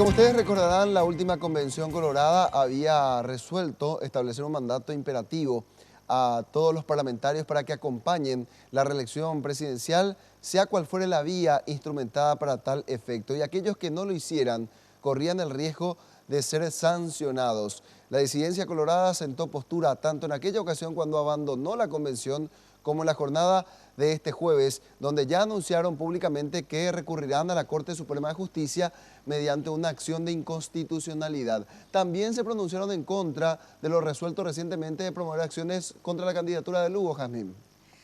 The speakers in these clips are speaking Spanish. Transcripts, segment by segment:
como ustedes recordarán, la última Convención Colorada había resuelto establecer un mandato imperativo a todos los parlamentarios para que acompañen la reelección presidencial, sea cual fuere la vía instrumentada para tal efecto. Y aquellos que no lo hicieran corrían el riesgo de ser sancionados. La disidencia colorada sentó postura tanto en aquella ocasión cuando abandonó la convención como en la jornada de este jueves, donde ya anunciaron públicamente que recurrirán a la Corte Suprema de Justicia mediante una acción de inconstitucionalidad. También se pronunciaron en contra de lo resuelto recientemente de promover acciones contra la candidatura de Lugo, Jazmín.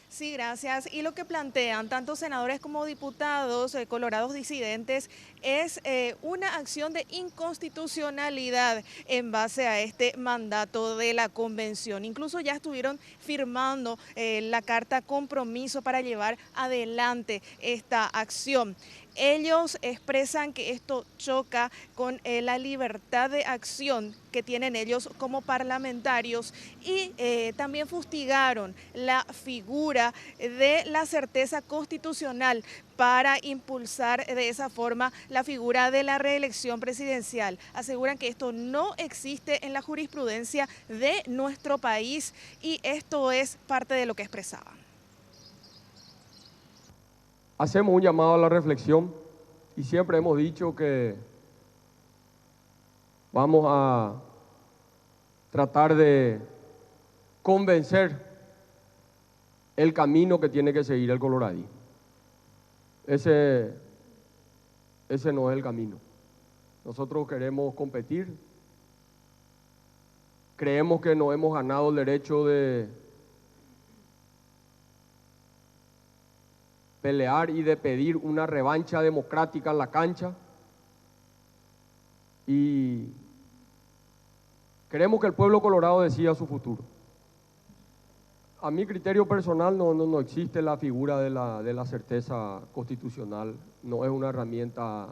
Sí, gracias. Y lo que plantean tanto senadores como diputados colorados disidentes es una acción de inconstitucionalidad en base a este mandato de la convención. Incluso ya estuvieron firmando la carta compromiso para llevar adelante esta acción. Ellos expresan que esto choca con la libertad de acción que tienen ellos como parlamentarios y también fustigaron la figura de la certeza constitucional para impulsar de esa forma la figura de la reelección presidencial. Aseguran que esto no existe en la jurisprudencia de nuestro país y esto es parte de lo que expresaban. Hacemos un llamado a la reflexión y siempre hemos dicho que vamos a tratar de convencer el camino que tiene que seguir el coloradí. Ese no es el camino. Nosotros queremos competir, creemos que no hemos ganado el derecho de pelear y de pedir una revancha democrática en la cancha y queremos que el pueblo colorado decida su futuro. A mi criterio personal no existe la figura de la certeza constitucional, no es una herramienta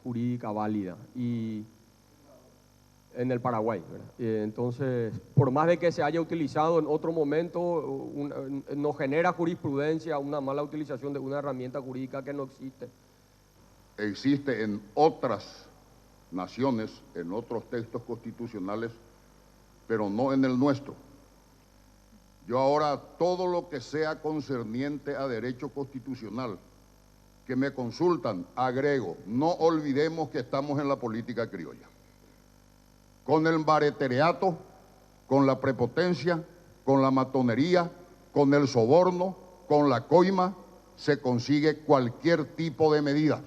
jurídica válida y en el Paraguay, ¿verdad? Entonces, por más de que se haya utilizado en otro momento, no genera jurisprudencia una mala utilización de una herramienta jurídica que no existe. Existe en otras naciones, en otros textos constitucionales, pero no en el nuestro. Yo ahora todo lo que sea concerniente a derecho constitucional, que me consultan, agrego, no olvidemos que estamos en la política criolla. Con el baretereato, con la prepotencia, con la matonería, con el soborno, con la coima, se consigue cualquier tipo de medida.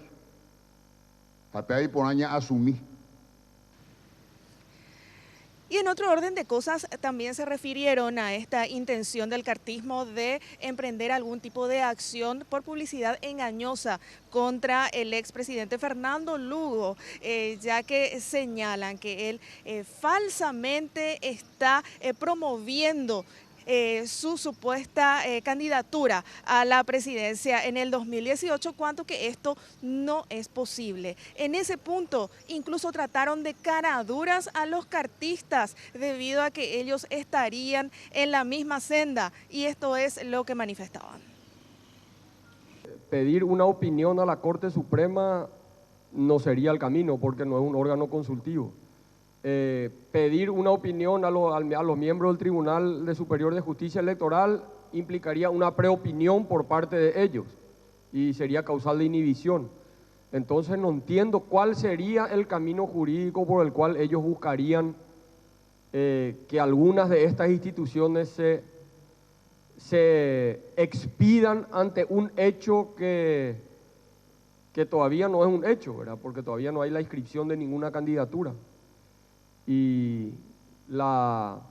Ahí por año asumí. Y en otro orden de cosas, también se refirieron a esta intención del cartismo de emprender algún tipo de acción por publicidad engañosa contra el expresidente Fernando Lugo, ya que señalan que él falsamente está promoviendo su supuesta candidatura a la presidencia en el 2018, cuanto que esto no es posible. En ese punto, incluso trataron de caraduras a los cartistas debido a que ellos estarían en la misma senda y esto es lo que manifestaban. Pedir una opinión a la Corte Suprema no sería el camino porque no es un órgano consultivo. Pedir una opinión a los miembros del Tribunal Superior de Justicia Electoral implicaría una preopinión por parte de ellos y sería causal de inhibición. Entonces no entiendo cuál sería el camino jurídico por el cual ellos buscarían que algunas de estas instituciones se expidan ante un hecho que todavía no es un hecho, ¿verdad? Porque todavía no hay la inscripción de ninguna candidatura. Y la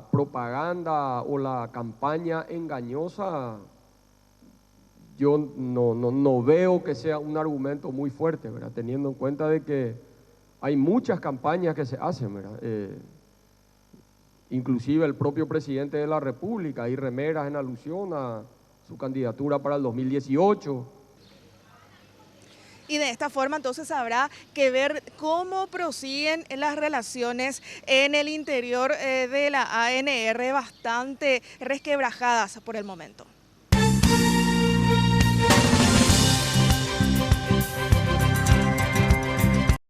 propaganda o la campaña engañosa, yo no veo que sea un argumento muy fuerte, ¿verdad? Teniendo en cuenta de que hay muchas campañas que se hacen, ¿verdad? Inclusive el propio presidente de la República, hay remeras en alusión a su candidatura para el 2018. Y de esta forma entonces habrá que ver cómo prosiguen las relaciones en el interior de la ANR, bastante resquebrajadas por el momento.